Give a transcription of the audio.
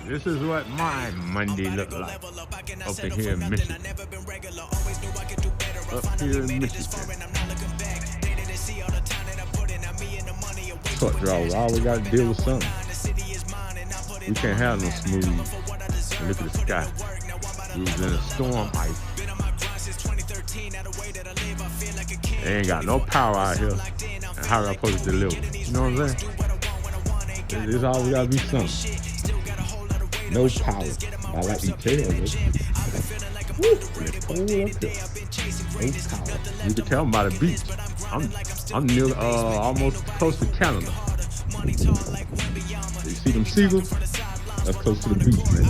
This is what my Monday look like up in here in Michigan. Up here in Michigan. Truck drivers always got to deal with something. We can't have no smooth. And look at the sky. We was in a storm ice. They ain't got no power out here. And how are I supposed to deliver? You know what I'm saying? There's always got to be something. No power. I like these tails. Woo, it's cold up here. No power. You can tell them by the beach. I'm near almost close to Canada. You see them seagulls? That's close to the beach, man.